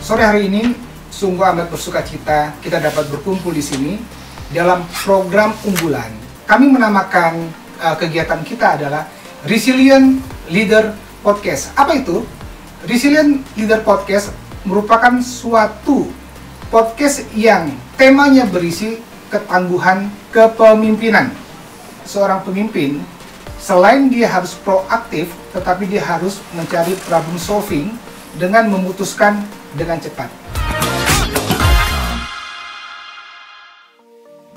Sore hari ini sungguh amat bersuka cita kita dapat berkumpul di sini dalam program unggulan. Kami menamakan kegiatan kita adalah Resilient Leader Podcast. Apa itu? Resilient Leader Podcast merupakan suatu podcast yang temanya berisi ketangguhan kepemimpinan. Seorang pemimpin, selain dia harus proaktif, tetapi dia harus mencari problem solving dengan memutuskan dengan cepat.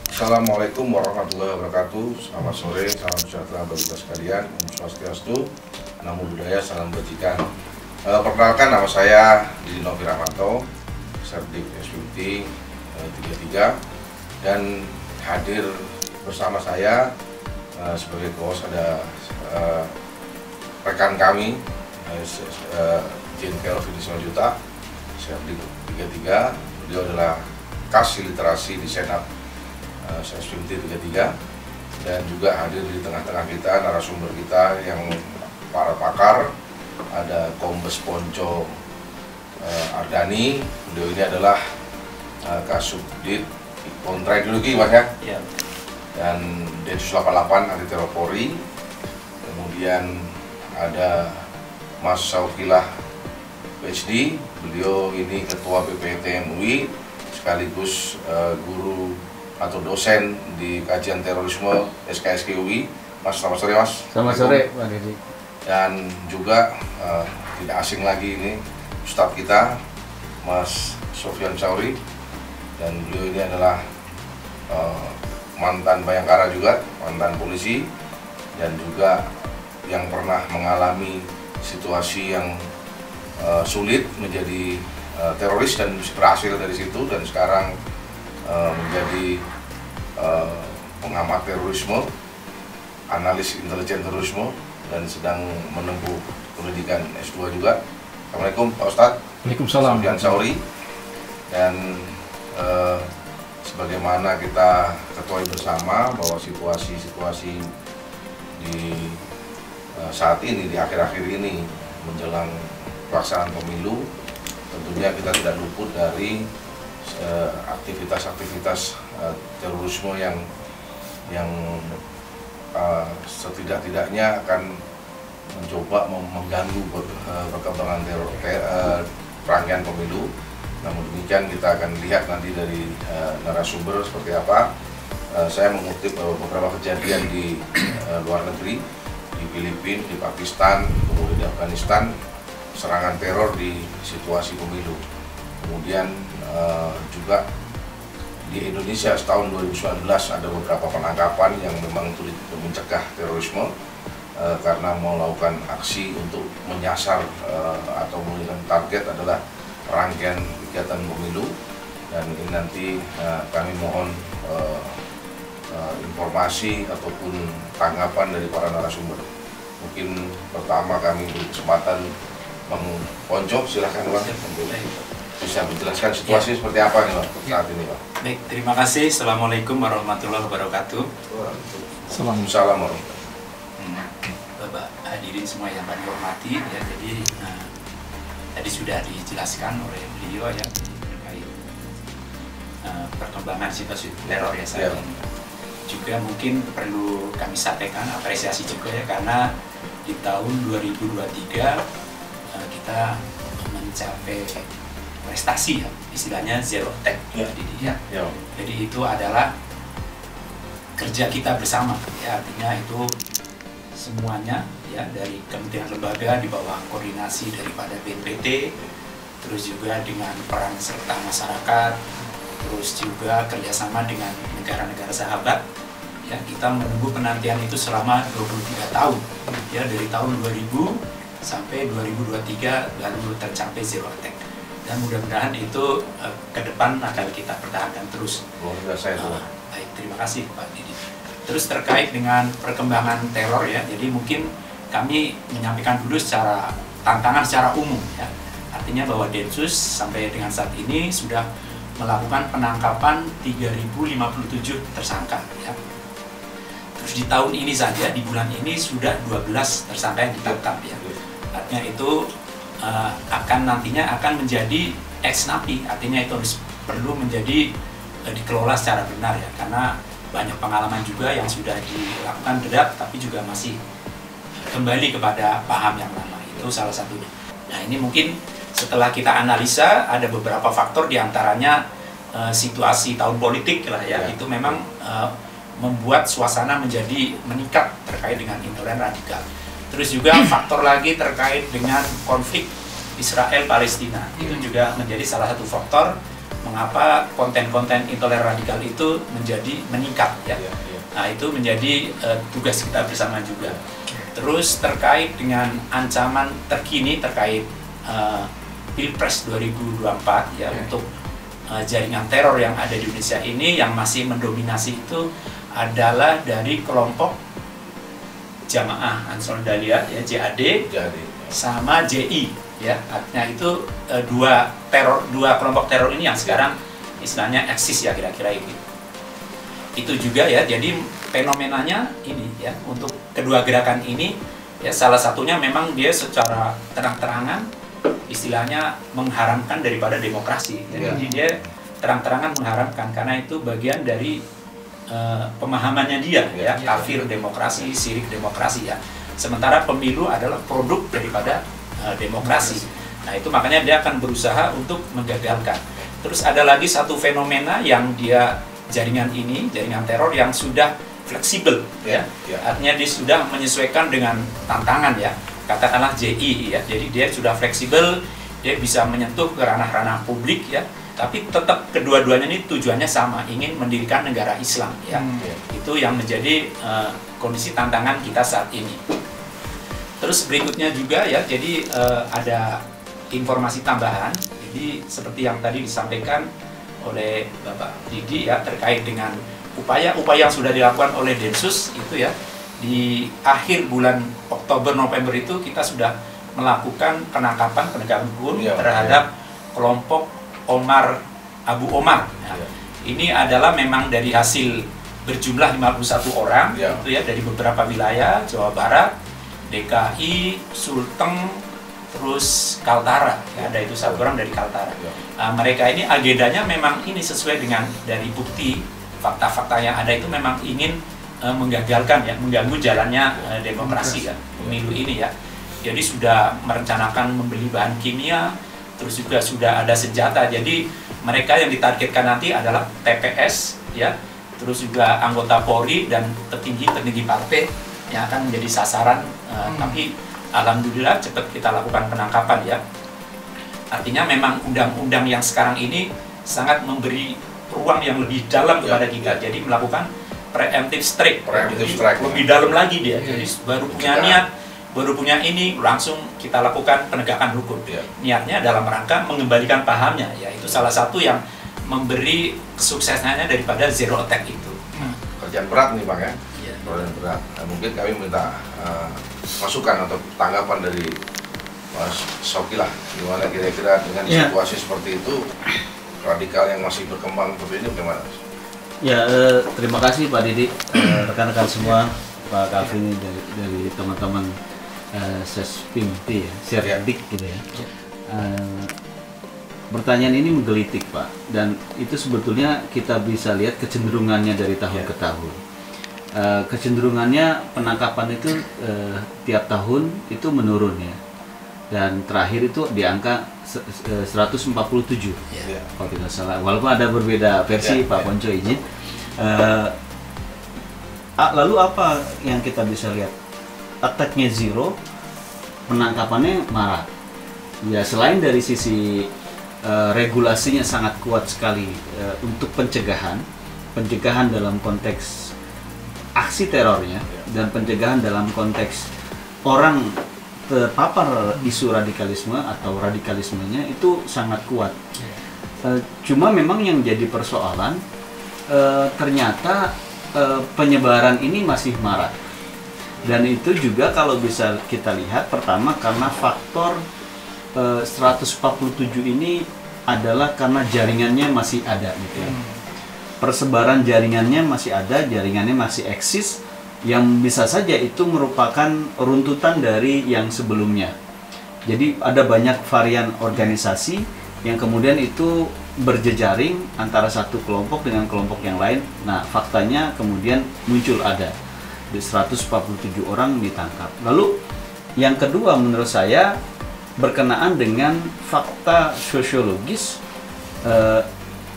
Assalamualaikum warahmatullahi wabarakatuh. Selamat sore, salam sejahtera bagi kita sekalian. Om Swastiastu, Namo Buddhaya, salam kebajikan. Perkenalkan, nama saya Didi Novi Rahmanto, Serdik SPT 33, dan hadir bersama saya sebagai host ada rekan kami, Jen Kelvin Juta, Serdik 33. Beliau adalah Kasih Literasi di Senat SPT 33, dan juga hadir di tengah-tengah kita narasumber kita yang para pakar. Ada Kombes Ponco Ardani, beliau ini adalah Kasubdit Kontra Ideologi, Mas ya? Iya. Dan Densus 88 Anti Teror Polri. Kemudian ada Mas Saufilah PhD, beliau ini Ketua PPT MUI sekaligus guru atau dosen di kajian terorisme SKSK UI. Mas, selamat sore Mas. Selamat sore Pak Deddy. Dan juga tidak asing lagi ini Ustadz kita, Mas Sofyan Sauri, dan beliau ini adalah mantan Bayangkara juga, mantan polisi, dan juga yang pernah mengalami situasi yang sulit menjadi teroris dan berhasil dari situ, dan sekarang menjadi pengamat terorisme, analis intelijen terorisme, dan sedang menempuh pendidikan S2 juga. Assalamualaikum Pak Ustadz. Waalaikumsalam. Sofyan Sauri. Dan sebagaimana kita ketahui bersama bahwa situasi di saat ini, di akhir-akhir ini menjelang pelaksanaan pemilu, tentunya kita tidak luput dari aktivitas-aktivitas terorisme yang setidak-tidaknya akan mencoba mengganggu perkembangan rangkaian pemilu. Namun demikian kita akan lihat nanti dari narasumber seperti apa. Saya mengutip beberapa kejadian di luar negeri, di Filipina, di Pakistan, kemudian di Afghanistan, serangan teror di situasi pemilu. Kemudian juga di Indonesia tahun 2019 ada beberapa penangkapan yang memang untuk mencegah terorisme karena melakukan aksi untuk menyasar atau melakukan target adalah rangkaian kegiatan pemilu. Dan ini nanti kami mohon informasi ataupun tanggapan dari para narasumber. Mungkin pertama kami berkesempatan Bang Ponco, silahkan Bang, bisa menjelaskan situasi seperti apa nih Pak saat ini Pak. Baik, terima kasih. Assalamualaikum warahmatullahi wabarakatuh. Assalamualaikum. Bapak hadirin semua yang kami hormati, ya, jadi tadi sudah dijelaskan oleh beliau ya terkait perkembangan situasi teror ya saat ini. Juga mungkin perlu kami sampaikan apresiasi juga ya, karena di tahun 2023 kita mencapai prestasi ya, istilahnya zero tech ya. Jadi itu adalah kerja kita bersama ya, artinya itu semuanya ya, dari kementerian lembaga di bawah koordinasi daripada BNPT, terus juga dengan peran serta masyarakat, terus juga kerjasama dengan negara-negara sahabat ya. Kita menunggu penantian itu selama 23 tahun ya, dari tahun 2000 sampai 2023 lalu tercapai zero tech, dan mudah-mudahan itu ke depan akan kita pertahankan terus. Baik, terima kasih Pak Didi. Terus terkait dengan perkembangan teror ya, jadi mungkin kami menyampaikan dulu secara tantangan secara umum ya. Artinya bahwa Densus sampai dengan saat ini sudah melakukan penangkapan 3057 tersangka ya. Terus di tahun ini saja, di bulan ini sudah 12 tersangka yang ditangkap ya. Artinya itu nantinya akan menjadi ex napi, artinya itu harus perlu menjadi dikelola secara benar ya, karena banyak pengalaman juga yang sudah dilakukan berat tapi juga masih kembali kepada paham yang lama, itu salah satunya. Nah ini mungkin setelah kita analisa ada beberapa faktor, diantaranya situasi tahun politik lah ya, itu memang membuat suasana menjadi meningkat terkait dengan intoleran radikal. Terus juga faktor lagi terkait dengan konflik Israel-Palestina, itu juga menjadi salah satu faktor mengapa konten-konten intoleran radikal itu menjadi meningkat ya. Nah itu menjadi tugas kita bersama juga. Terus terkait dengan ancaman terkini terkait Pilpres 2024 ya, untuk jaringan teror yang ada di Indonesia ini yang masih mendominasi itu adalah dari kelompok Jamaah Ansarul Daulah ya, JAD, sama JI ya. Artinya itu dua kelompok teror ini yang sekarang istilahnya eksis ya, kira-kira itu. Itu juga ya, jadi fenomenanya ini ya, untuk kedua gerakan ini ya, salah satunya memang dia secara terang-terangan istilahnya mengharamkan daripada demokrasi. Jadi dia terang-terangan mengharamkan karena itu bagian dari pemahamannya dia ya, kafir demokrasi, syirik demokrasi ya. Sementara pemilu adalah produk daripada demokrasi. Nah itu makanya dia akan berusaha untuk menggagalkan. Terus ada lagi satu fenomena yang dia jaringan teror yang sudah fleksibel ya. Artinya dia sudah menyesuaikan dengan tantangan ya. Katakanlah JI ya. Jadi dia sudah fleksibel, dia bisa menyentuh ke ranah-ranah publik ya. Tapi tetap kedua-duanya ini tujuannya sama, ingin mendirikan negara Islam ya. Itu yang menjadi kondisi tantangan kita saat ini. Terus berikutnya juga ya, jadi ada informasi tambahan. Jadi seperti yang tadi disampaikan oleh Bapak Didi ya, terkait dengan upaya-upaya yang sudah dilakukan oleh Densus itu ya, di akhir bulan Oktober-November itu kita sudah melakukan penangkapan penegakan hukum terhadap kelompok Abu Omar. Nah, ini adalah memang dari hasil berjumlah 51 orang itu ya, dari beberapa wilayah Jawa Barat, DKI, Sulteng, terus Kaltara ya, ada itu satu orang dari Kaltara. Nah, mereka ini agendanya memang ini sesuai dengan dari bukti fakta-fakta yang ada, itu memang ingin menggagalkan ya, mengganggu jalannya demokrasi ya, pemilu ini ya. Jadi sudah merencanakan membeli bahan kimia, terus juga sudah ada senjata. Jadi mereka yang ditargetkan nanti adalah TPS ya, terus juga anggota Polri dan tertinggi partai yang akan menjadi sasaran. Tapi alhamdulillah cepat kita lakukan penangkapan ya. Artinya memang undang-undang yang sekarang ini sangat memberi ruang yang lebih dalam kepada kita. Jadi melakukan preemptive strike. Lebih dalam lagi dia. Jadi baru punya niat, baru punya ini, langsung kita lakukan penegakan hukum. Niatnya dalam rangka mengembalikan pahamnya ya, itu salah satu yang memberi kesuksesannya daripada zero attack itu. Kerjaan berat nih Bang ya, kerjaan berat. Nah, mungkin kami minta masukan atau tanggapan dari Mas Soki lah, gimana kira-kira dengan situasi seperti itu, radikal yang masih berkembang seperti ini bagaimana? Ya, terima kasih Pak Didi, rekan-rekan semua, Pak Calvin dari teman-teman Sespimti ya, Serdik gitu ya. Pertanyaan ini menggelitik Pak, dan itu sebetulnya kita bisa lihat kecenderungannya dari tahun ke tahun. Kecenderungannya penangkapan itu tiap tahun itu menurun ya, dan terakhir itu di angka 147 kalau tidak salah, walaupun ada berbeda versi Pak Ponco izin. Lalu apa yang kita bisa lihat? Attack-nya zero, penangkapannya marak. Ya selain dari sisi regulasinya sangat kuat sekali untuk pencegahan dalam konteks aksi terornya, dan pencegahan dalam konteks orang terpapar isu radikalisme atau radikalismenya itu sangat kuat. Cuma memang yang jadi persoalan ternyata penyebaran ini masih marak, dan itu juga kalau bisa kita lihat pertama karena faktor 147 ini adalah karena jaringannya masih ada gitu ya. Persebaran jaringannya masih ada, jaringannya masih eksis, yang bisa saja itu merupakan runtutan dari yang sebelumnya. Jadi ada banyak varian organisasi yang kemudian itu berjejaring antara satu kelompok dengan kelompok yang lain. Nah, faktanya kemudian muncul ada 147 orang ditangkap. Lalu yang kedua menurut saya berkenaan dengan fakta sosiologis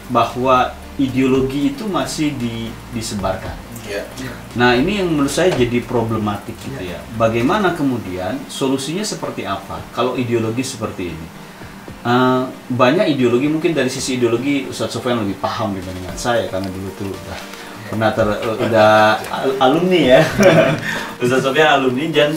bahwa ideologi itu masih disebarkan. Nah, ini yang menurut saya jadi problematik gitu ya. Bagaimana kemudian solusinya seperti apa kalau ideologi seperti ini? Banyak ideologi, mungkin dari sisi ideologi Ustadz Sofyan lebih paham dibandingkan saya karena dulu tuh udah alumni ya. Ustadz Sofyan alumni, dan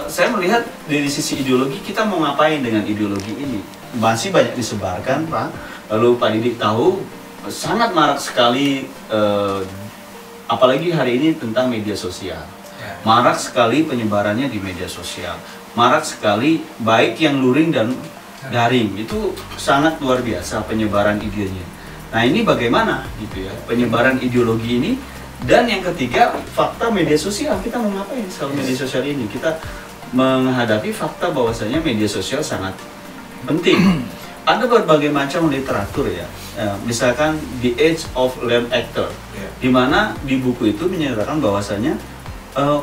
saya melihat dari sisi ideologi kita mau ngapain dengan ideologi ini. Masih banyak disebarkan, Pak. Lalu Pak Didik tahu sangat marak sekali, apalagi hari ini tentang media sosial. Marak sekali penyebarannya di media sosial. Marak sekali baik yang luring dan daring, itu sangat luar biasa penyebaran idenya. Nah, ini bagaimana gitu ya penyebaran ideologi ini. Dan yang ketiga, fakta media sosial. Kita mau ngapain soal media sosial ini? Kita menghadapi fakta bahwasanya media sosial sangat penting. Ada berbagai macam literatur ya, misalkan The Age of Lone Actor, di mana di buku itu menyatakan bahwasanya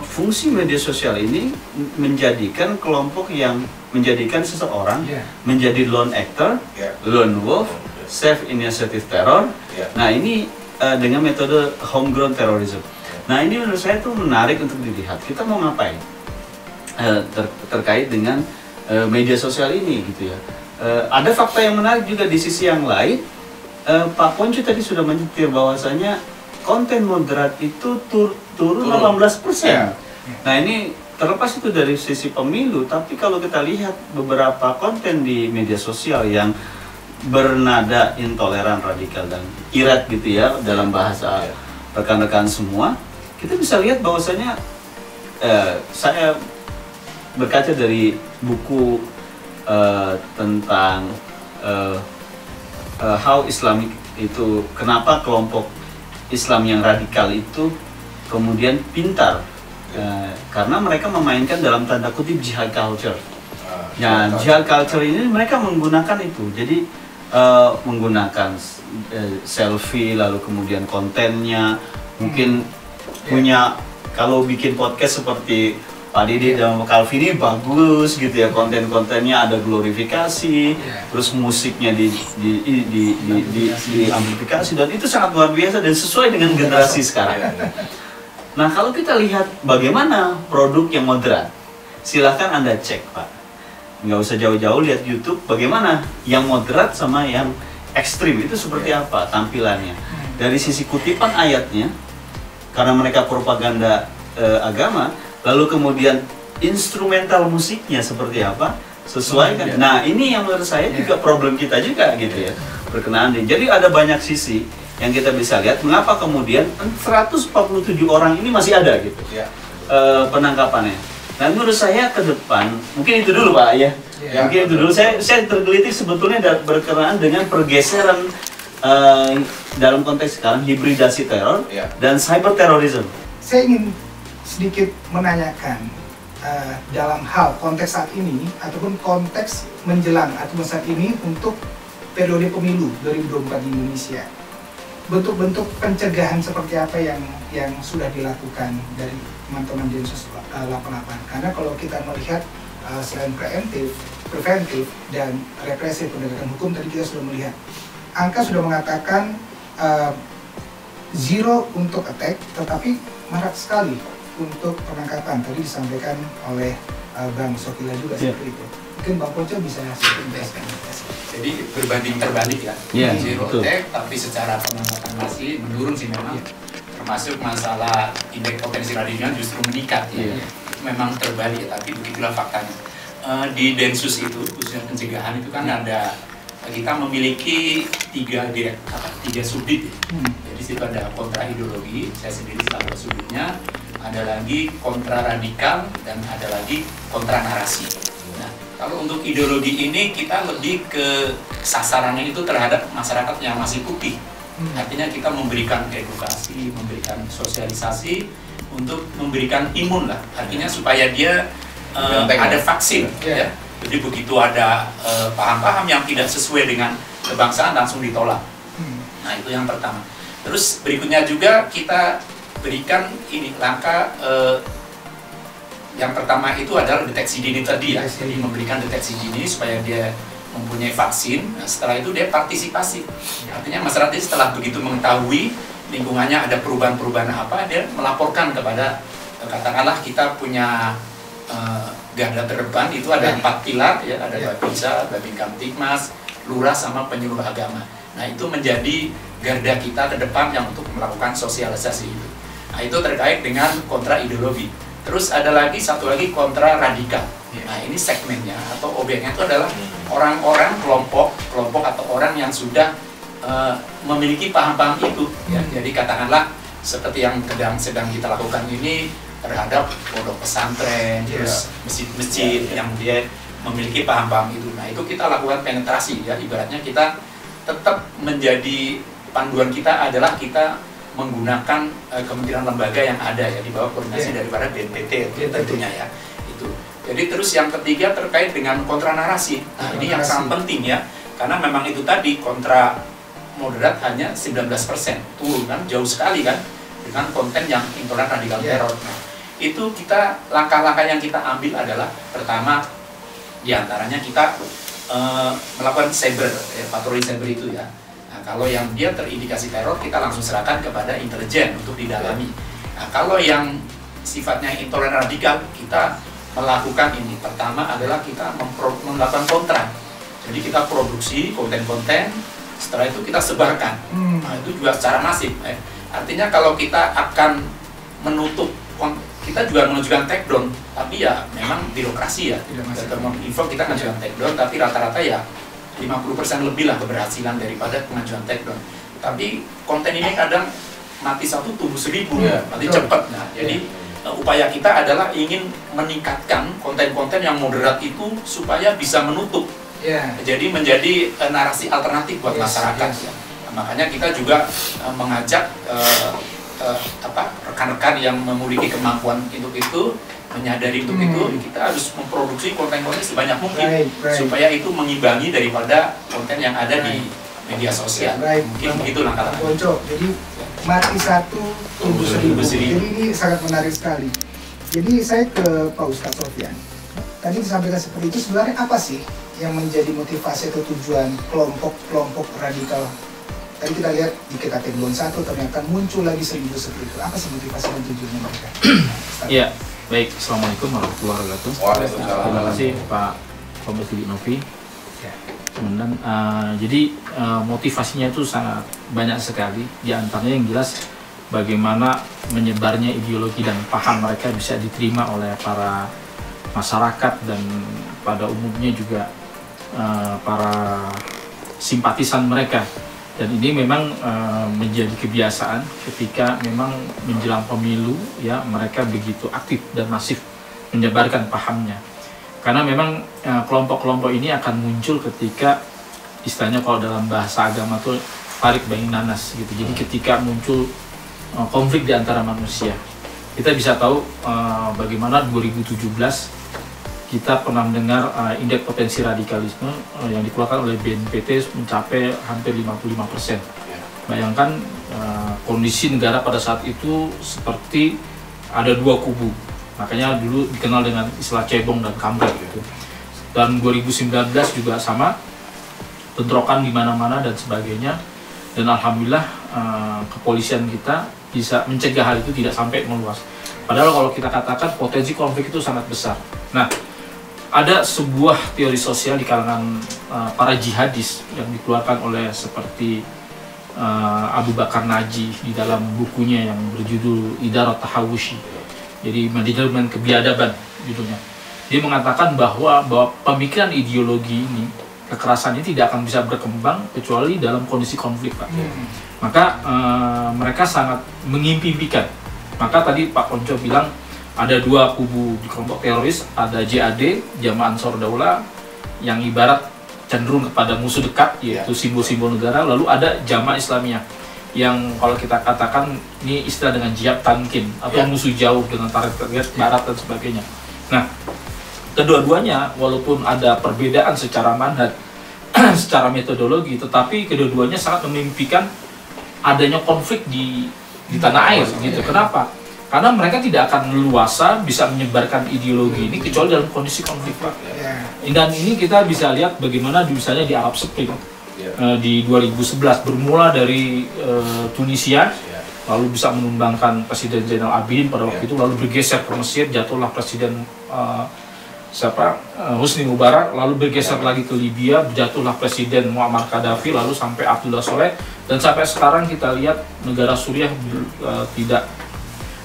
fungsi media sosial ini menjadikan kelompok yang menjadikan seseorang menjadi lone actor, lone wolf, self-initiative terror. Nah, ini dengan metode homegrown terrorism. Nah, ini menurut saya tuh menarik untuk dilihat. Kita mau ngapain terkait dengan media sosial ini gitu ya. Ada fakta yang menarik juga di sisi yang lain. Pak Ponco tadi sudah menyetir bahwasanya konten moderat itu turun 18%. Nah, ini terlepas itu dari sisi pemilu, tapi kalau kita lihat beberapa konten di media sosial yang bernada intoleran, radikal, dan irat gitu ya dalam bahasa rekan-rekan semua, kita bisa lihat bahwasanya saya berkaca dari buku tentang How Islamic itu, kenapa kelompok Islam yang radikal itu kemudian pintar, karena mereka memainkan dalam tanda kutip jihad culture. Nah, jihad culture ini mereka menggunakan itu, jadi menggunakan selfie, lalu kemudian kontennya mungkin punya, kalau bikin podcast seperti Pak Didi dan Pak Calvini bagus gitu ya, konten-kontennya ada glorifikasi, terus musiknya diamplifikasi, dan itu sangat luar biasa dan sesuai dengan generasi sekarang. Nah, kalau kita lihat bagaimana produk yang moderat, silahkan Anda cek, Pak. Nggak usah jauh-jauh, lihat YouTube bagaimana yang moderat sama yang ekstrim itu seperti apa tampilannya. Dari sisi kutipan ayatnya, karena mereka propaganda agama, lalu kemudian instrumental musiknya seperti apa, sesuai kan. Nah, ini yang menurut saya juga problem kita juga gitu ya, berkenaan. Jadi ada banyak sisi yang kita bisa lihat mengapa kemudian 147 orang ini masih ada gitu penangkapannya. Nah, menurut saya ke depan, mungkin itu dulu Pak ya, mungkin itu dulu. Saya tergelitik sebetulnya berkenaan dengan pergeseran dalam konteks sekarang, hibridasi teror dan cyber terrorism. Saya ingin sedikit menanyakan dalam hal konteks saat ini ataupun konteks menjelang atau saat ini untuk periode pemilu 2024 di Indonesia. Bentuk-bentuk pencegahan seperti apa yang sudah dilakukan dari teman-teman Densus 88? Karena kalau kita melihat selain preventif dan represif penegakan hukum, tadi kita sudah melihat angka sudah mengatakan zero untuk attack, tetapi marak sekali untuk penangkapan. Tadi disampaikan oleh Bang Sokila juga seperti itu. Mungkin Bang Ponco bisa sedikit menjelaskan. Jadi berbanding terbalik ya, zero attack, tapi secara penangkapan masih menurun sih memang. Termasuk masalah indeks potensi radikal justru meningkat ya. Memang terbalik, tapi begitulah faktanya. Di Densus itu, khususnya pencegahan itu kan ada, kita memiliki tiga subdit. Jadi situ ada kontra ideologi, saya sendiri salah satu subditnya, ada lagi kontra radikal, dan ada lagi kontra narasi. Nah, kalau untuk ideologi ini kita lebih ke sasarannya itu terhadap masyarakat yang masih putih. Artinya kita memberikan edukasi, memberikan sosialisasi untuk memberikan imun lah. Artinya supaya dia ada vaksin, ya. Jadi begitu ada paham-paham yang tidak sesuai dengan kebangsaan langsung ditolak. Nah itu yang pertama. Terus berikutnya juga kita berikan ini langkah yang pertama itu adalah deteksi dini tadi ya. Jadi memberikan deteksi dini supaya dia mempunyai vaksin. Nah, setelah itu dia partisipasi. Artinya masyarakat setelah begitu mengetahui lingkungannya ada perubahan-perubahan apa, dia melaporkan kepada katakanlah kita punya garda terdepan itu ada 4 pilar ya, ada Bapisa, Babin Kamtibmas, Lurah sama penyuluh agama. Nah itu menjadi garda kita ke depan yang untuk melakukan sosialisasi itu. Nah itu terkait dengan kontra ideologi. Terus ada lagi satu lagi kontra radikal. Nah ini segmennya atau objeknya itu adalah orang-orang kelompok atau orang yang sudah memiliki paham-paham itu. Ya. Jadi katakanlah seperti yang sedang kita lakukan ini terhadap pondok pesantren, terus masjid-masjid yang dia memiliki paham-paham itu. Nah itu kita lakukan penetrasi ya, ibaratnya kita tetap menjadi panduan kita adalah kita menggunakan kementerian lembaga yang ada ya di bawah koordinasi daripada BNPT tentunya ya itu. Jadi terus yang ketiga terkait dengan kontra narasi. Nah ini yang sangat penting ya, karena memang itu tadi kontra moderat hanya 19%, turun kan jauh sekali kan dengan konten yang intoleran radikal teror. Nah, itu kita langkah-langkah yang kita ambil adalah pertama diantaranya kita melakukan cyber patroli cyber itu ya. Nah, kalau yang dia terindikasi teror kita langsung serahkan kepada intelijen untuk didalami. Nah, kalau yang sifatnya intoleran radikal kita melakukan ini pertama adalah kita melakukan kontra. Jadi kita produksi konten-konten, setelah itu kita sebarkan. Nah, itu juga secara masif. Artinya kalau kita akan menutup, kita juga menunjukkan take down, tapi ya memang birokrasi ya. Info kita menunjukkan take down, tapi rata-rata ya 50% lebih lah keberhasilan daripada pengajuan take down. Tapi konten ini kadang mati 1 tumbuh 1000, mati cepat. Nah, jadi upaya kita adalah ingin meningkatkan konten-konten yang moderat itu supaya bisa menutup. Jadi menjadi narasi alternatif buat masyarakat. Ya. Nah, makanya kita juga mengajak rekan-rekan yang memiliki kemampuan untuk itu, menyadari untuk itu, kita harus memproduksi konten-konten sebanyak mungkin supaya itu mengimbangi daripada konten yang ada di media sosial. Mungkin begitu langkah-langkah. Jadi mati 1 tumbuh 1000. Jadi ini sangat menarik sekali. Jadi saya ke Pak Ustadz Sofyan. Tadi disampaikan seperti itu, sebenarnya apa sih yang menjadi motivasi atau tujuan kelompok-kelompok radikal? Tadi kita lihat di KKT Bulan 1 ternyata muncul lagi 1000 seperti itu. Apa sih motivasi dan tujuannya mereka? Iya, baik. Assalamualaikum warahmatullahi wabarakatuh. Waalaikumsalam. Terima kasih Pak Kombes Didik Novi. Kemudian, jadi motivasinya itu sangat banyak sekali. Di antaranya yang jelas bagaimana menyebarnya ideologi dan paham mereka bisa diterima oleh para masyarakat dan pada umumnya juga para simpatisan mereka. Dan ini memang menjadi kebiasaan ketika memang menjelang pemilu ya, mereka begitu aktif dan masif menyebarkan pahamnya. Karena memang kelompok-kelompok ini akan muncul ketika istilahnya kalau dalam bahasa agama itu tarik bain nanas gitu. Jadi ketika muncul konflik di antara manusia, kita bisa tahu bagaimana 2017 kita pernah mendengar indeks potensi radikalisme yang dikeluarkan oleh BNPT mencapai hampir 55%. Bayangkan kondisi negara pada saat itu seperti ada 2 kubu. Makanya dulu dikenal dengan istilah cebong dan kampret gitu. Dan 2019 juga sama, bentrokan di mana-mana dan sebagainya. Dan alhamdulillah kepolisian kita bisa mencegah hal itu tidak sampai meluas. Padahal kalau kita katakan potensi konflik itu sangat besar. Nah, ada sebuah teori sosial di kalangan para jihadis yang dikeluarkan oleh seperti Abu Bakar Naji di dalam bukunya yang berjudul Idarat Tahawushi. Jadi manajemen kebiadaban judulnya. Dia mengatakan bahwa pemikiran ideologi ini, kekerasan ini tidak akan bisa berkembang kecuali dalam kondisi konflik, Pak. Maka mereka sangat mengimpi-impikan. Maka tadi Pak Ponco bilang ada 2 kubu di kelompok teroris, ada JAD, Jamaah Ansor Daulah, yang ibarat cenderung kepada musuh dekat, yaitu simbol-simbol negara. Lalu ada Jamaah Islamiyah, yang kalau kita katakan ini istilah dengan jihad tamkin atau musuh jauh dengan target barat dan sebagainya. Nah, kedua-duanya walaupun ada perbedaan secara manhaj, secara metodologi, tetapi kedua-duanya sangat memimpikan adanya konflik di tanah air gitu. Kenapa? Karena mereka tidak akan leluasa bisa menyebarkan ideologi ini kecuali dalam kondisi konflik, Pak. Dan ini kita bisa lihat bagaimana misalnya di Arab Spring di 2011 bermula dari Tunisia, lalu bisa menumbangkan Presiden Zainal Abidin pada waktu itu, lalu bergeser ke Mesir, jatuhlah Presiden Husni Mubarak, lalu bergeser lagi ke Libya, jatuhlah Presiden Muammar Gaddafi, lalu sampai Abdullah Soleh, dan sampai sekarang kita lihat negara Suriah tidak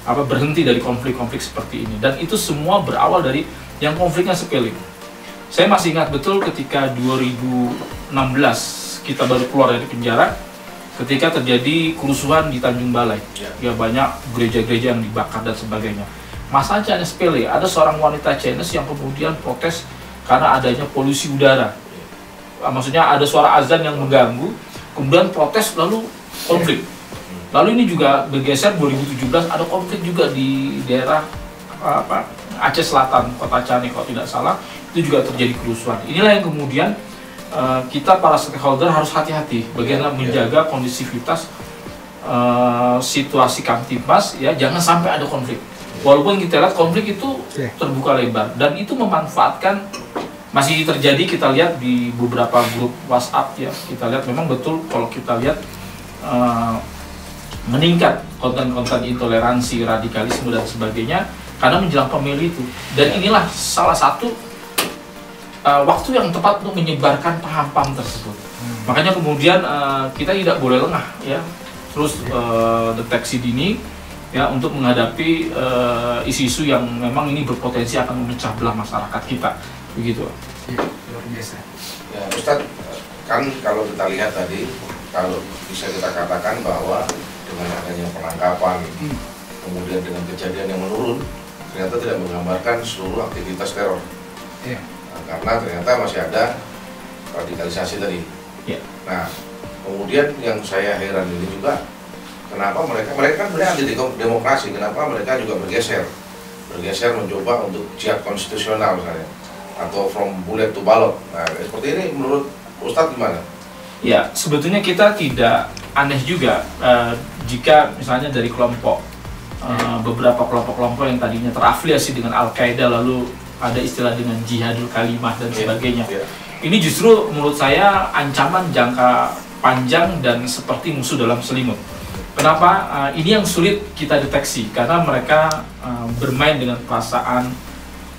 berhenti dari konflik-konflik seperti ini. Dan itu semua berawal dari yang konfliknya sepele. Saya masih ingat betul ketika 2016 kita baru keluar dari penjara, ketika terjadi kerusuhan di Tanjung Balai. Ya, banyak gereja-gereja yang dibakar dan sebagainya. Masalahnya hanya sepele, ada seorang wanita Chinese yang kemudian protes karena adanya polusi udara. Maksudnya ada suara azan yang mengganggu, kemudian protes lalu konflik. Lalu ini juga bergeser 2017, ada konflik juga di daerah Aceh Selatan, Kota Cane kalau tidak salah, itu juga terjadi kerusuhan. Inilah yang kemudian kita para stakeholder harus hati-hati bagaimana menjaga kondusivitas situasi Kamtibmas, ya, jangan sampai ada konflik. Walaupun kita lihat konflik itu terbuka lebar dan itu memanfaatkan, masih terjadi, kita lihat di beberapa grup WhatsApp, ya, kita lihat memang betul kalau kita lihat meningkat konten-konten intoleransi, radikalisme dan sebagainya karena menjelang pemilu itu. Dan inilah salah satu waktu yang tepat untuk menyebarkan paham-paham tersebut. Makanya kemudian kita tidak boleh lengah, ya, terus deteksi dini, ya, untuk menghadapi isu-isu yang memang ini berpotensi akan memecah belah masyarakat kita, begitu. Luar biasa. Ya, Ustadz, kan kalau kita lihat tadi, kalau bisa kita katakan bahwa dengan adanya penangkapan, kemudian dengan kejadian yang menurun, ternyata tidak menggambarkan seluruh aktivitas teror. Nah, karena ternyata masih ada radikalisasi tadi. Nah, kemudian yang saya heran ini juga, kenapa mereka kan sebenarnya anti demokrasi, kenapa mereka juga bergeser mencoba untuk jihad konstitusional misalnya, atau from bullet to ballot. Nah, seperti ini menurut Ustadz gimana? Ya, sebetulnya kita tidak aneh juga jika misalnya dari kelompok beberapa kelompok-kelompok yang tadinya terafiliasi dengan Al-Qaeda lalu ada istilah dengan jihadul kalimah dan sebagainya. Ini justru menurut saya ancaman jangka panjang dan seperti musuh dalam selimut. Kenapa? Ini yang sulit kita deteksi karena mereka bermain dengan perasaan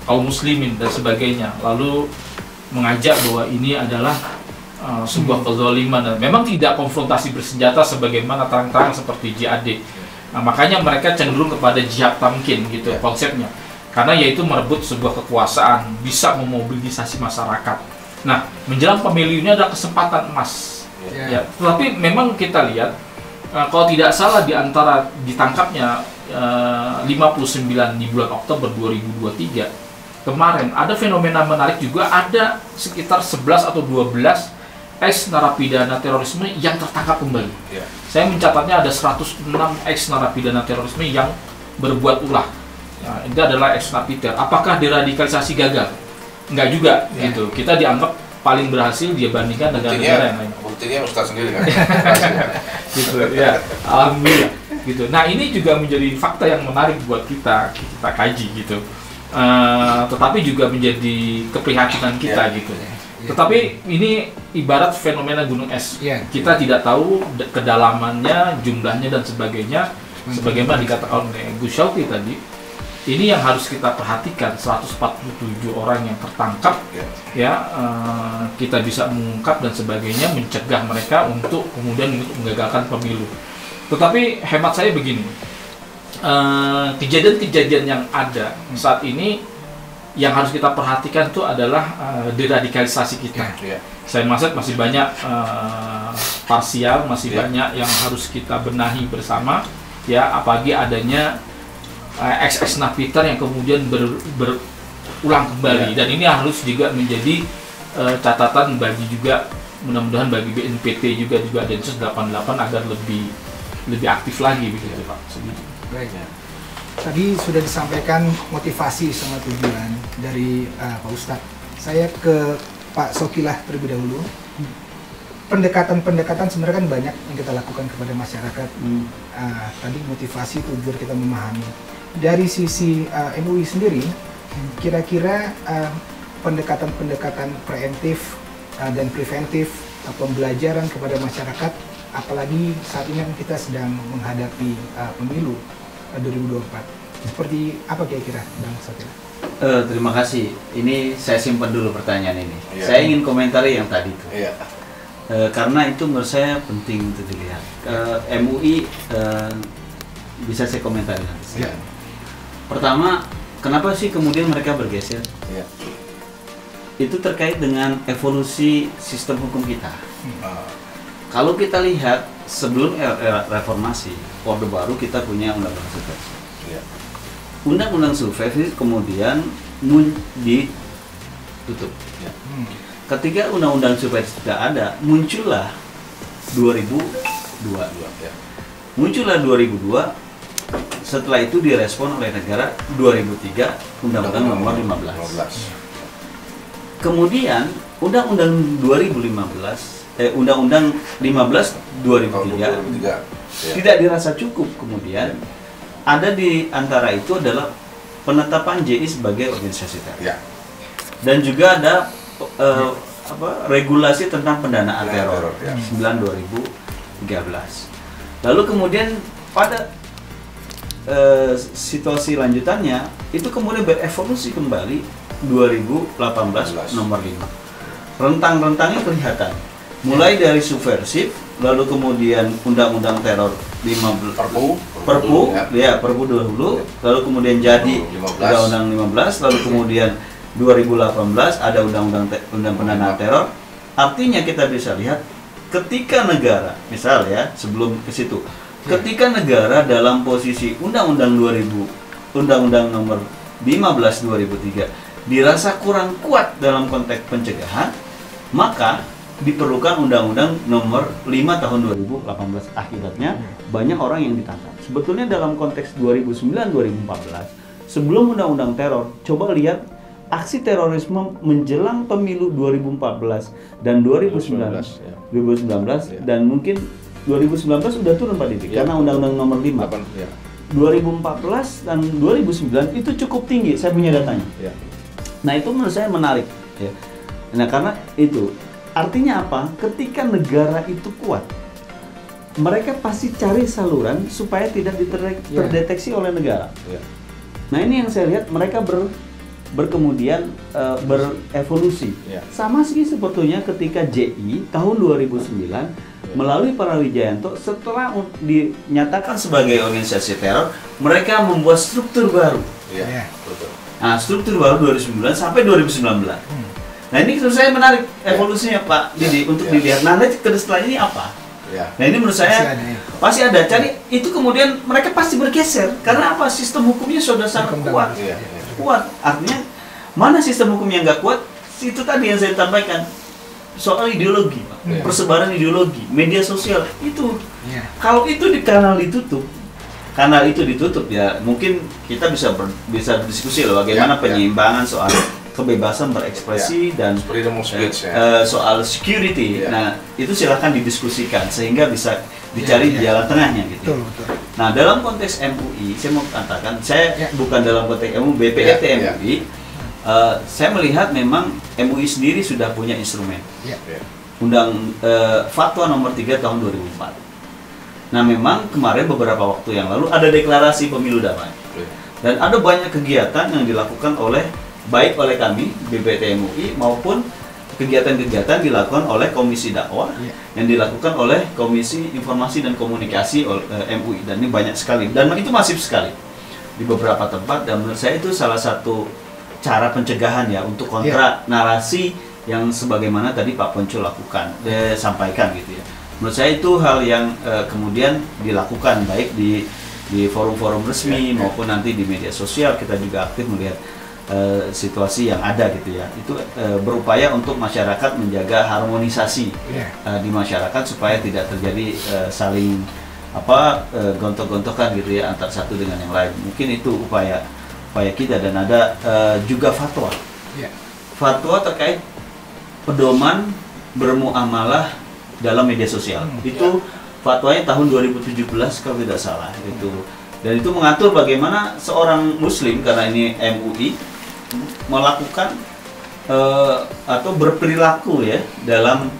kaum muslimin dan sebagainya, lalu mengajak bahwa ini adalah sebuah kezaliman dan memang tidak konfrontasi bersenjata sebagaimana terang-terang seperti JAD. Nah, makanya mereka cenderung kepada jihad tamkin gitu konsepnya, karena yaitu merebut sebuah kekuasaan, bisa memobilisasi masyarakat. Nah, menjelang pemilu ini ada kesempatan emas. Ya, tetapi memang kita lihat kalau tidak salah di antara ditangkapnya 59 di bulan Oktober 2023 kemarin ada fenomena menarik juga, ada sekitar 11 atau 12 ex narapidana terorisme yang tertangkap kembali. Saya mencatatnya ada 106 ex narapidana terorisme yang berbuat ulah. Nah, itu adalah ex napiter. Apakah deradikalisasi gagal? Enggak juga, gitu. Kita dianggap paling berhasil dibandingkan negara-negara yang lain. Buktinya Ustaz sendiri kan. Gitu ya. Alhamdulillah. Gitu. Nah, ini juga menjadi fakta yang menarik buat kita kaji gitu. Tetapi juga menjadi keprihatinan kita gitu. Tetapi ini ibarat fenomena gunung es. Kita tidak tahu kedalamannya, jumlahnya dan sebagainya. Sebagaimana dikatakan oleh Gus Syauqi tadi, ini yang harus kita perhatikan. 147 orang yang tertangkap, kita bisa mengungkap dan sebagainya, mencegah mereka untuk kemudian menggagalkan pemilu. Tetapi hemat saya begini, kejadian-kejadian yang ada saat ini yang harus kita perhatikan itu adalah deradikalisasi kita. Saya maksud masih banyak parsial, masih banyak yang harus kita benahi bersama, ya, apalagi adanya ex napiter yang kemudian berulang kembali, dan ini harus juga menjadi catatan bagi juga, mudah-mudahan bagi BNPT juga Densus 88 agar lebih aktif lagi begitu, Pak. Baik. Tadi sudah disampaikan motivasi sama tujuan dari Pak Ustadz. Saya ke Pak Sokilah terlebih dahulu. Pendekatan-pendekatan sebenarnya kan banyak yang kita lakukan kepada masyarakat. Tadi motivasi tujuan kita memahami. Dari sisi MUI sendiri, kira-kira pendekatan-pendekatan preemptif dan preventif, pembelajaran kepada masyarakat, apalagi saat ini kan kita sedang menghadapi pemilu 2024. Seperti apa kira-kira, Bang Sokilah? Terima kasih. Ini saya simpan dulu pertanyaan ini. Iya. Saya ingin komentari yang tadi itu. Iya. Karena itu menurut saya penting untuk dilihat. MUI bisa saya komentari nanti. Iya. Pertama, kenapa sih kemudian mereka bergeser? Iya. Itu terkait dengan evolusi sistem hukum kita. Ah, Kalau kita lihat sebelum era reformasi, Orde Baru kita punya undang-undang subversi. iya. Undang-undang subversi kemudian ditutup. Iya. Ketika undang-undang subversi tidak ada, muncullah 2002. Ya. Muncullah 2002. Setelah itu direspon oleh negara 2003 Undang-Undang Nomor 15. Kemudian Undang-Undang 2015 Undang-Undang 15 2003 Ya. tidak dirasa cukup. Kemudian ada di antara itu adalah penetapan JI sebagai organisasi teror. Ya. Dan juga ada regulasi tentang pendanaan teror Ya. 9/2013. Lalu kemudian pada situasi lanjutannya itu kemudian berevolusi kembali 2018 nomor 5. Rentang-rentangnya kelihatan. Mulai dari subversif, lalu kemudian undang-undang teror 15 Perpu dahulu, lalu kemudian jadi undang-undang 15, lalu kemudian 2018 ada undang-undang pendanaan teror. Artinya kita bisa lihat ketika negara, misal ya, sebelum ke situ, ketika negara dalam posisi undang-undang nomor 15 2003 dirasa kurang kuat dalam konteks pencegahan, maka diperlukan undang-undang nomor 5 tahun 2018. Akibatnya banyak orang yang ditangkap. Sebetulnya dalam konteks 2009-2014 sebelum undang-undang teror, coba lihat aksi terorisme menjelang pemilu 2014 dan 2019 dan mungkin 2019 sudah turun Pak Didik karena undang-undang nomor 5. 2014 dan 2009 itu cukup tinggi, saya punya datanya. Nah, itu menurut saya menarik ya. Nah, karena itu artinya apa? Ketika negara itu kuat, mereka pasti cari saluran supaya tidak terdeteksi oleh negara. Nah, ini yang saya lihat mereka berkemudian berevolusi. Sama sih sebetulnya ketika JI tahun 2009 melalui Para Wijayanto setelah dinyatakan sebagai organisasi teror, mereka membuat struktur baru. Nah, struktur baru 2009 sampai 2019. Nah, ini menurut saya menarik evolusinya Pak Didi untuk dilihat. Nah, nanti setelah ini apa? Nah, ini menurut saya pasti ada. Cari itu kemudian mereka pasti bergeser karena apa? Sistem hukumnya sudah sangat kuat. Kuat. Artinya mana sistem hukum yang nggak kuat? Itu tadi yang saya sampaikan soal ideologi, Pak. Persebaran ideologi, media sosial itu. Kalau itu kanal itu ditutup ya mungkin kita bisa berdiskusi loh bagaimana penyeimbangan soal kebebasan berekspresi dan freedom of speech, soal security. Nah, itu silahkan didiskusikan sehingga bisa dicari jalan tengahnya gitu. Betul. Nah, dalam konteks MUI, saya mau katakan, saya bukan dalam konteks MUI, BPET MUI, saya melihat memang MUI sendiri sudah punya instrumen. Fatwa nomor 3 tahun 2004. Nah, memang kemarin beberapa waktu yang lalu ada deklarasi pemilu damai. Dan ada banyak kegiatan yang dilakukan baik oleh kami, BPET MUI, maupun kegiatan-kegiatan dilakukan oleh Komisi Dakwah, yang dilakukan oleh Komisi Informasi dan Komunikasi MUI. Dan ini banyak sekali, dan itu masif sekali di beberapa tempat, dan menurut saya itu salah satu cara pencegahan ya, untuk kontra narasi yang sebagaimana tadi Pak Ponco sampaikan gitu ya. Menurut saya itu hal yang kemudian dilakukan baik di forum-forum resmi maupun nanti di media sosial. Kita juga aktif melihat situasi yang ada gitu ya. Itu berupaya untuk masyarakat menjaga harmonisasi di masyarakat supaya tidak terjadi saling gontok-gontokan gitu ya antar satu dengan yang lain. Mungkin itu upaya kita, dan ada juga fatwa. Ya. Fatwa terkait pedoman bermuamalah dalam media sosial. Itu fatwanya tahun 2017 kalau tidak salah itu. Dan itu mengatur bagaimana seorang muslim, karena ini MUI, melakukan atau berperilaku ya dalam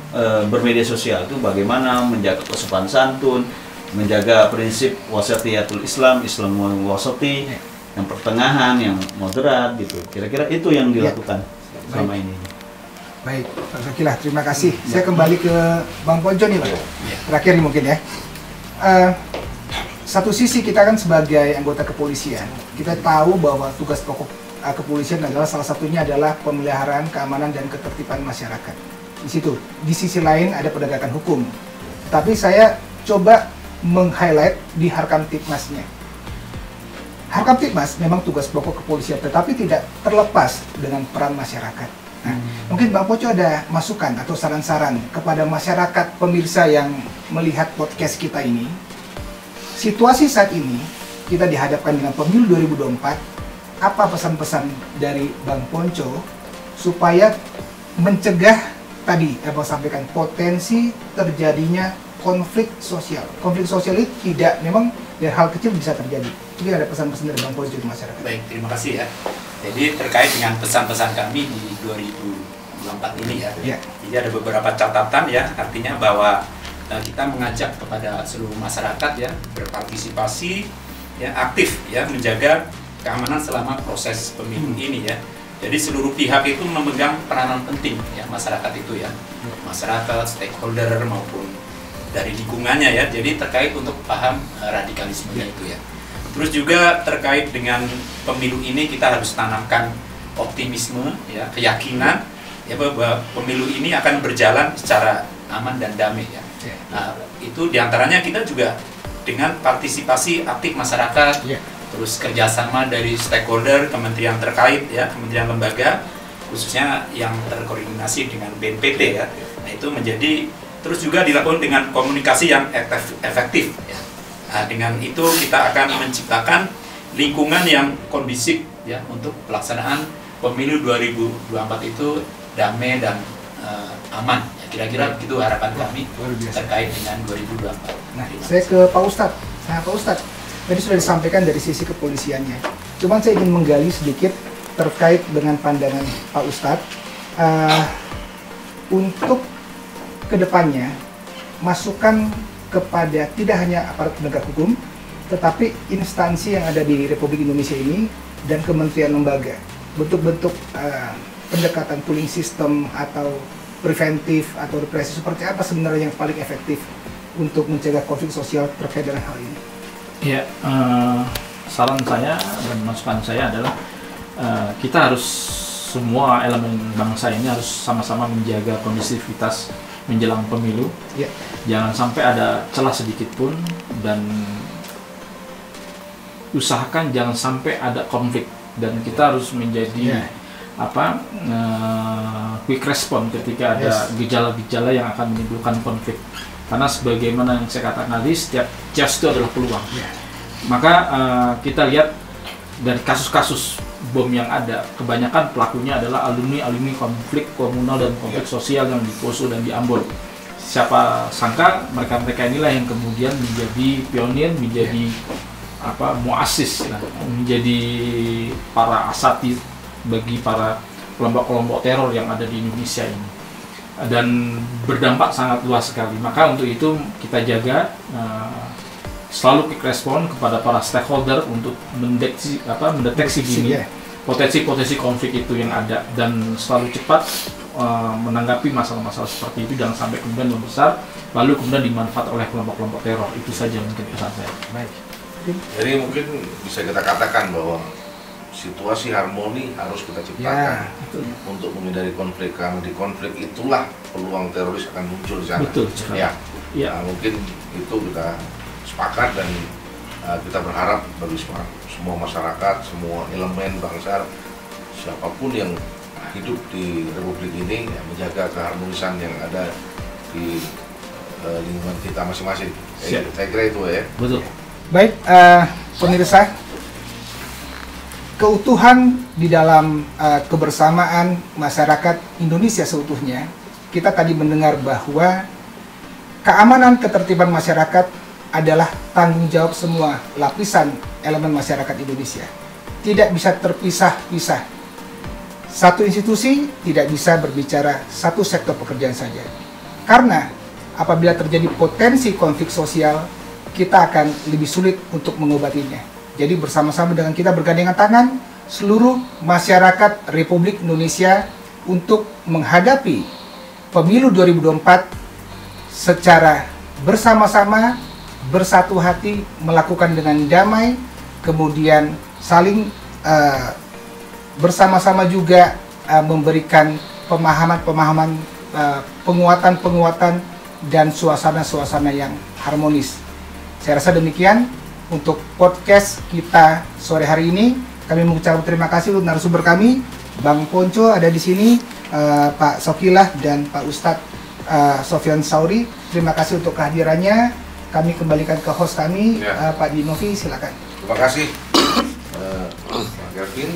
bermedia sosial. Itu bagaimana menjaga kesopanan santun, menjaga prinsip wasatiyatul Islam wasati, yang pertengahan, yang moderat gitu. Kira-kira itu yang dilakukan selama ini. Baik, Pak Zakilah, terima kasih. Saya kembali ke Bang Ponco nih, Pak. Terakhir nih mungkin ya. Satu sisi kita kan sebagai anggota kepolisian, kita tahu bahwa tugas pokok kepolisian adalah salah satunya adalah pemeliharaan keamanan dan ketertiban masyarakat. Di situ, di sisi lain ada penegakan hukum. Tapi saya coba meng-highlight di Harkam Tipmasnya. Harkam Tipmas memang tugas pokok kepolisian, tetapi tidak terlepas dengan peran masyarakat. Nah, mungkin Bang Ponco ada masukan atau saran-saran kepada masyarakat pemirsa yang melihat podcast kita ini. Situasi saat ini, kita dihadapkan dengan pemilu 2024, apa pesan-pesan dari Bang Ponco supaya mencegah tadi Abang sampaikan potensi terjadinya konflik sosial. Konflik sosial itu tidak, memang dari hal kecil bisa terjadi. Mungkin ada pesan-pesan dari Bang Ponco ke masyarakat. Baik, terima kasih ya. Jadi terkait dengan pesan-pesan kami di 2024 ini ya. Jadi ada beberapa catatan ya, artinya bahwa kita mengajak kepada seluruh masyarakat ya berpartisipasi ya, aktif ya, menjaga keamanan selama proses pemilu ini ya. Jadi seluruh pihak itu memegang peranan penting ya, masyarakat itu ya, masyarakat, stakeholder maupun dari lingkungannya ya. Jadi terkait untuk paham radikalismenya itu ya. Terus juga terkait dengan pemilu ini kita harus tanamkan optimisme ya, keyakinan ya bahwa pemilu ini akan berjalan secara aman dan damai ya. Nah, itu diantaranya kita juga dengan partisipasi aktif masyarakat, terus kerjasama dari stakeholder, kementerian terkait ya, kementerian lembaga, khususnya yang terkoordinasi dengan BNPT ya. Nah, itu menjadi terus juga dilakukan dengan komunikasi yang efektif ya. Nah, dengan itu kita akan menciptakan lingkungan yang kondusif ya untuk pelaksanaan pemilu 2024 itu damai dan aman. Kira-kira begitu harapan kami terkait dengan 2024. Nah, saya ke Pak Ustadz. Nah, Pak Ustadz, tadi sudah disampaikan dari sisi kepolisiannya. Cuman saya ingin menggali sedikit terkait dengan pandangan Pak Ustadz untuk kedepannya, masukan kepada tidak hanya aparat penegak hukum, tetapi instansi yang ada di Republik Indonesia ini dan kementerian lembaga. Bentuk-bentuk pendekatan pooling system atau preventif atau represi seperti apa sebenarnya yang paling efektif untuk mencegah konflik sosial terkait dengan hal ini? Ya, saran saya dan masukan saya adalah kita harus, semua elemen bangsa ini harus sama-sama menjaga kondusivitas menjelang pemilu. Jangan sampai ada celah sedikit pun, dan usahakan jangan sampai ada konflik, dan kita harus menjadi quick response ketika ada gejala-gejala yang akan menimbulkan konflik. Karena sebagaimana yang saya katakan tadi, setiap chaos itu adalah peluang. Maka kita lihat dari kasus-kasus bom yang ada, kebanyakan pelakunya adalah alumni konflik komunal dan konflik sosial yang di Poso dan di Ambon. Siapa sangka mereka-mereka inilah yang kemudian menjadi pionir, menjadi muassis, menjadi para asatid bagi para kelompok-kelompok teror yang ada di Indonesia ini, dan berdampak sangat luas sekali. Maka untuk itu kita jaga selalu quick respon kepada para stakeholder untuk mendeteksi dini potensi-potensi konflik itu yang ada, dan selalu cepat menanggapi masalah-masalah seperti itu, jangan sampai kemudian membesar lalu kemudian dimanfaat oleh kelompok-kelompok teror. Itu saja mungkin pesan saya. Baik. Jadi mungkin bisa kita katakan bahwa situasi harmoni harus kita ciptakan untuk menghindari konflik, karena di konflik itulah peluang teroris akan muncul di sana. Betul. Nah, mungkin itu kita sepakat, dan kita berharap bagi semua masyarakat, semua elemen bangsa, siapapun yang hidup di Republik ini menjaga keharmonisan yang ada di lingkungan kita masing-masing. Saya kira itu ya. Betul. Baik, pemirsa, keutuhan di dalam kebersamaan masyarakat Indonesia seutuhnya, kita tadi mendengar bahwa keamanan ketertiban masyarakat adalah tanggung jawab semua lapisan elemen masyarakat Indonesia. Tidak bisa terpisah-pisah. Satu institusi tidak bisa berbicara satu sektor pekerjaan saja. Karena apabila terjadi potensi konflik sosial, kita akan lebih sulit untuk mengobatinya. Jadi bersama-sama dengan kita bergandengan tangan, seluruh masyarakat Republik Indonesia untuk menghadapi pemilu 2024 secara bersama-sama, bersatu hati, melakukan dengan damai, kemudian saling bersama-sama juga memberikan pemahaman-pemahaman, penguatan-penguatan, dan suasana-suasana yang harmonis. Saya rasa demikian untuk podcast kita sore hari ini. Kami mengucapkan terima kasih untuk narasumber kami, Bang Ponco ada di sini, Pak Sokilah dan Pak Ustadz Sofyan Sauri. Terima kasih untuk kehadirannya. Kami kembalikan ke host kami, Pak Dinovi, silakan. Terima kasih Pak Kevin,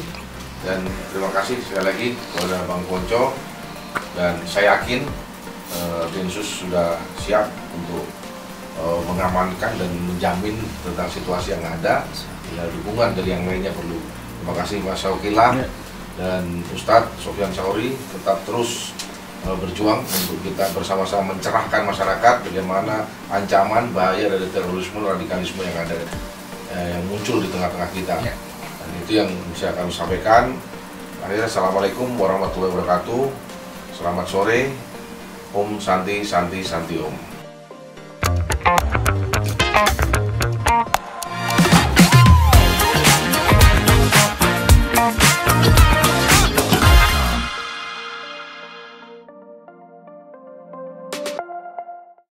dan terima kasih sekali lagi kepada Bang Ponco, dan saya yakin Densus sudah siap untuk mengamankan dan menjamin tentang situasi yang ada. Ya, dukungan dari yang lainnya perlu. Terima kasih Mas Sokilah dan Ustadz Sofyan Sauri, tetap terus berjuang untuk kita bersama-sama mencerahkan masyarakat bagaimana ancaman bahaya dari terorisme, radikalisme yang ada, yang muncul di tengah-tengah kita. Dan itu yang bisa kami sampaikan. Akhirnya, Assalamualaikum warahmatullahi wabarakatuh. Selamat sore. Om Santi Santi Santi Om.